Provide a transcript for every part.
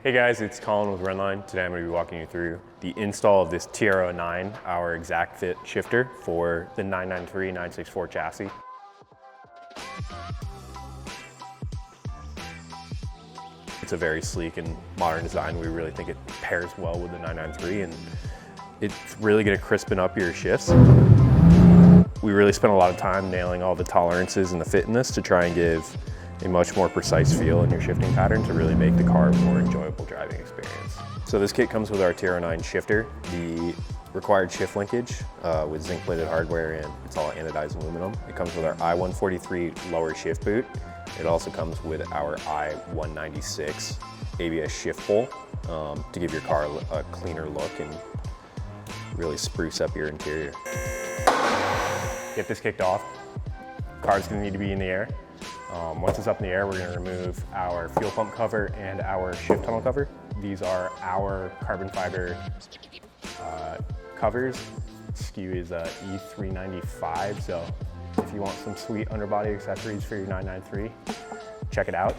Hey guys, it's Colin with Rennline. Today I'm going to be walking you through the install of this TR09, our ExactShift shifter for the 993-964 chassis. It's a very sleek and modern design. We really think it pairs well with the 993 and it's really good at crisping up your shifts. We really spent a lot of time nailing all the tolerances and the fit in this to try and give a much more precise feel in your shifting pattern to really make the car a more enjoyable driving experience. So this kit comes with our TR09 shifter, the required shift linkage with zinc plated hardware, and it's all anodized aluminum. It comes with our I-143 lower shift boot. It also comes with our I-196 ABS shift pole to give your car a cleaner look and really spruce up your interior. Get this kicked off. Car's gonna need to be in the air. Once it's up in the air, we're going to remove our fuel pump cover and our shift tunnel cover. These are our carbon fiber covers. SKU is E395, so if you want some sweet underbody accessories for your 993, check it out.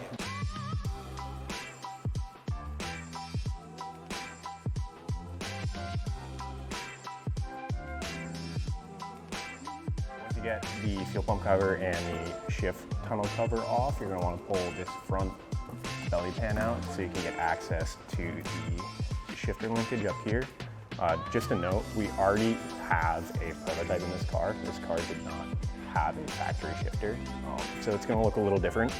Once you get the fuel pump cover and the shift tunnel cover off, you're going to want to pull this front belly pan out so you can get access to the shifter linkage up here. Just a note, we already have a prototype in this car. This car did not have a factory shifter, so it's going to look a little different.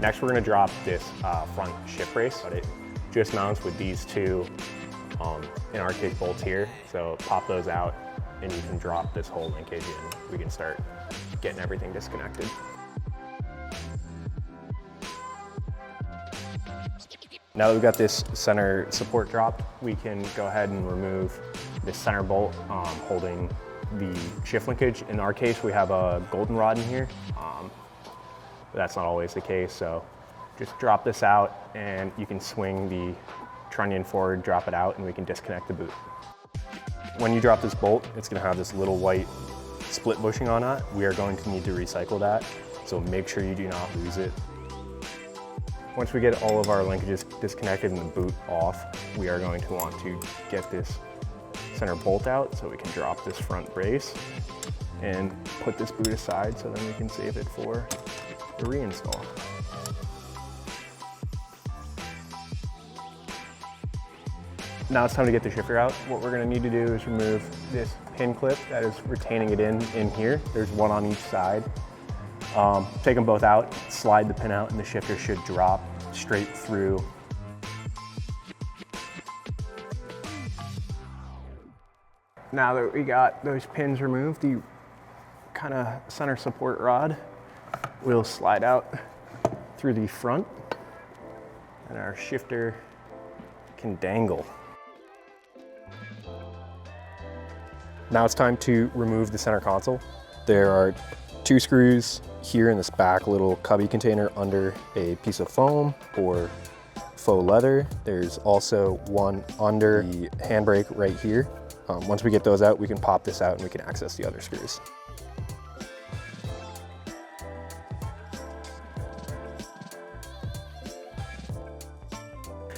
Next, we're going to drop this front shift brace, but it just mounts with these two in our case bolts here. So pop those out and you can drop this whole linkage and we can start getting everything disconnected. Now that we've got this center support dropped, we can go ahead and remove this center bolt holding the shift linkage. In our case, we have a goldenrod in here, but that's not always the case. So just drop this out and you can swing the trunnion forward, drop it out, and we can disconnect the boot. When you drop this bolt, it's going to have this little white split bushing on it. We are going to need to recycle that, so make sure you do not lose it. Once we get all of our linkages disconnected and the boot off, we are going to want to get this center bolt out so we can drop this front brace and put this boot aside so then we can save it for the reinstall. Now it's time to get the shifter out. What we're going to need to do is remove this pin clip that is retaining it in here. There's one on each side. Take them both out, slide the pin out, and the shifter should drop straight through. Now that we got those pins removed, the kind of center support rod will slide out through the front and our shifter can dangle. Now it's time to remove the center console. There are two screws here in this back little cubby container under a piece of foam or faux leather. There's also one under the handbrake right here. Once we get those out, we can pop this out and we can access the other screws.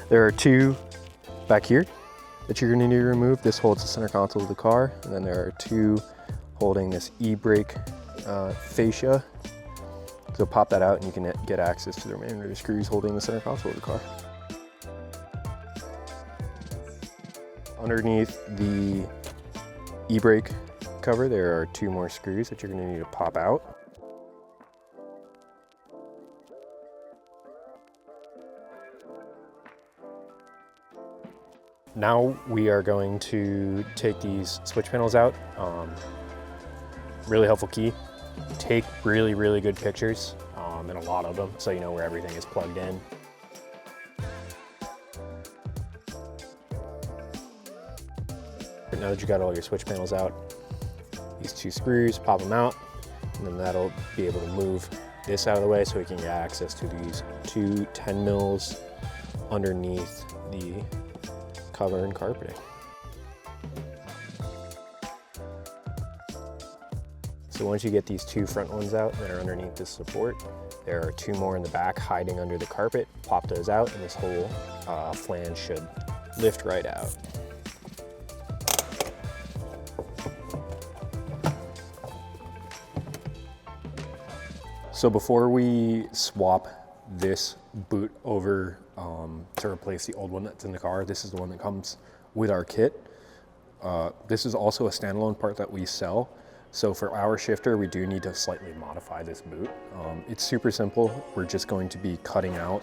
There are two back here that you're going to need to remove. This holds the center console of the car, and then there are two holding this e-brake fascia. So pop that out and you can get access to the remainder of the screws holding the center console of the car. Underneath the e-brake cover, there are two more screws that you're going to need to pop out. Now we are going to take these switch panels out. Really helpful key. Take really, really good pictures, and a lot of them, so you know where everything is plugged in. Now that you got all your switch panels out, these two screws, pop them out, and then that'll be able to move this out of the way so we can get access to these two 10 mils underneath the cover and carpeting. So once you get these two front ones out that are underneath this support, there are two more in the back hiding under the carpet. Pop those out and this whole flange should lift right out. So before we swap this boot over to replace the old one that's in the car, this is the one that comes with our kit. This is also a standalone part that we sell. So for our shifter, we do need to slightly modify this boot. It's super simple. We're just going to be cutting out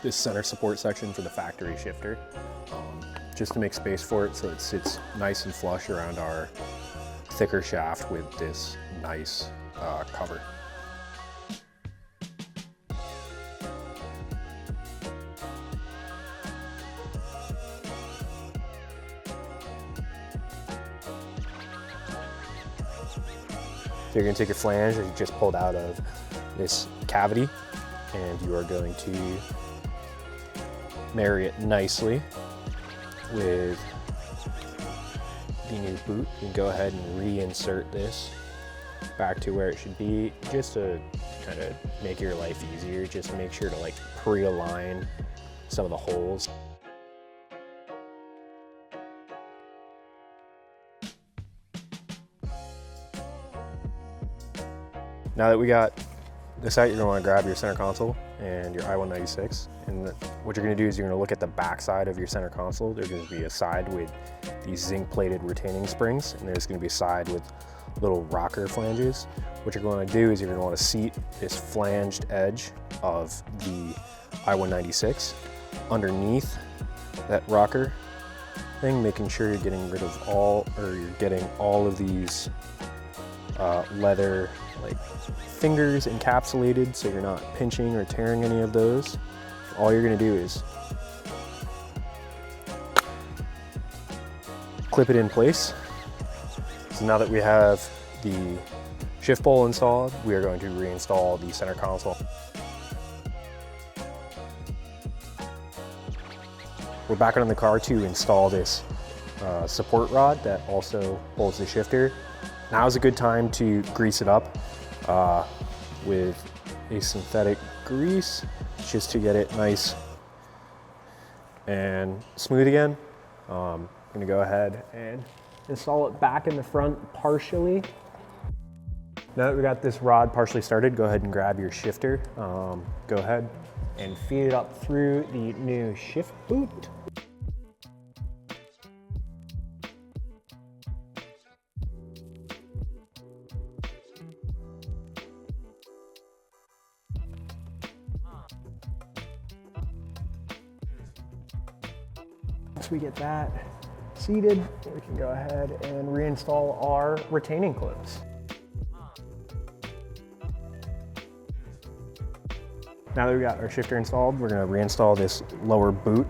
this center support section for the factory shifter, just to make space for it so it sits nice and flush around our thicker shaft with this nice cover. So you're going to take your flange that you just pulled out of this cavity and you are going to marry it nicely with the new boot. You can go ahead and reinsert this back to where it should be, just to kind of make your life easier. Just make sure to like pre-align some of the holes. Now that we got this out, you're going to want to grab your center console and your I-196. And what you're going to do is you're going to look at the back side of your center console. There's going to be a side with these zinc-plated retaining springs, and there's going to be a side with little rocker flanges. What you're going to do is you're going to want to seat this flanged edge of the I-196 underneath that rocker thing, making sure you're getting rid of all of these leather like fingers encapsulated, so you're not pinching or tearing any of those. All you're going to do is clip it in place. So now that we have the shift bowl installed, we are going to reinstall the center console. We're back on the car to install this support rod that also holds the shifter. Now is a good time to grease it up with a synthetic grease, just to get it nice and smooth again. I'm gonna go ahead and install it back in the front partially. Now that we got this rod partially started, go ahead and grab your shifter. Go ahead and feed it up through the new shift boot. Once we get that seated, we can go ahead and reinstall our retaining clips. Now that we got our shifter installed, we're going to reinstall this lower boot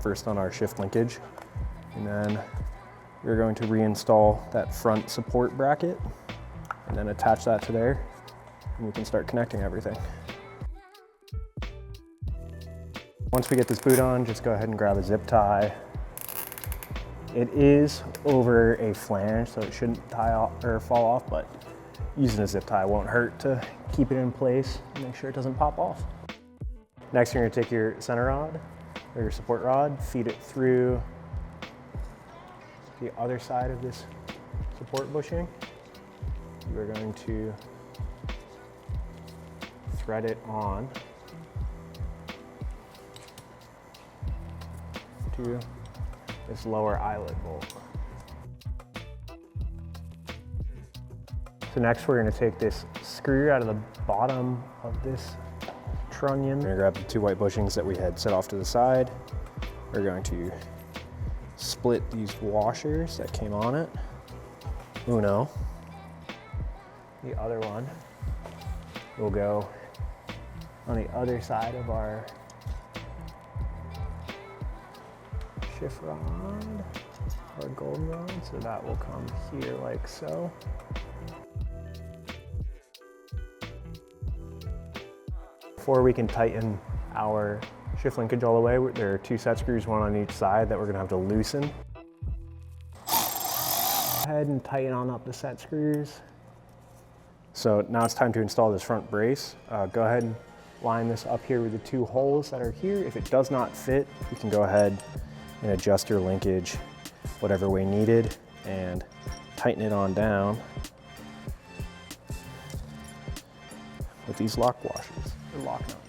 first on our shift linkage, and then we're going to reinstall that front support bracket and then attach that to there, and we can start connecting everything. Once we get this boot on, just go ahead and grab a zip tie. It is over a flange, so it shouldn't tie off or fall off, but using a zip tie won't hurt to keep it in place and make sure it doesn't pop off. Next, you're going to take your center rod or your support rod, feed it through the other side of this support bushing. You're going to thread it on to this lower eyelet bolt. So next we're going to take this screw out of the bottom of this trunnion. We're going to grab the two white bushings that we had set off to the side. We're going to split these washers that came on it. Uno. The other one will go on the other side of our shift rod, or golden rod, so that will come here like so. Before we can tighten our shift linkage all the way, there are two set screws, one on each side, that we're gonna have to loosen. Go ahead and tighten on up the set screws. So now it's time to install this front brace. Go ahead and line this up here with the 2 holes that are here. If it does not fit, you can go ahead and adjust your linkage whatever way needed and tighten it on down with these lock washers or lock nuts.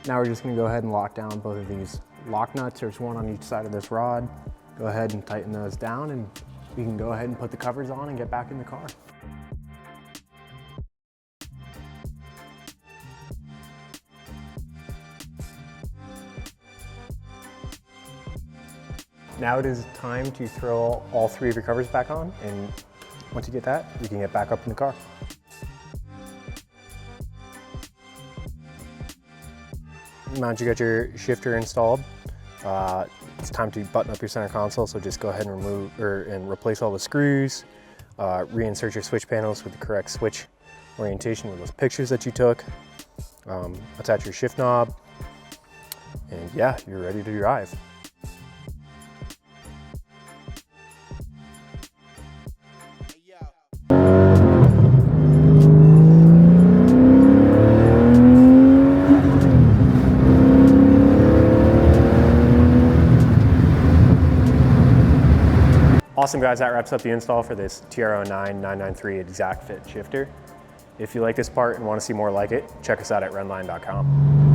Now we're just going to go ahead and lock down both of these lock nuts. There's one on each side of this rod. Go ahead and tighten those down and we can go ahead and put the covers on and get back in the car. Now it is time to throw all 3 of your covers back on, and once you get that, you can get back up in the car. Now that you got your shifter installed, it's time to button up your center console. So just go ahead and remove and replace all the screws, reinsert your switch panels with the correct switch orientation with those pictures that you took, attach your shift knob, and yeah, you're ready to drive. Awesome guys, that wraps up the install for this TR09 993 ExactShift Shifter. If you like this part and want to see more like it, check us out at Rennline.com.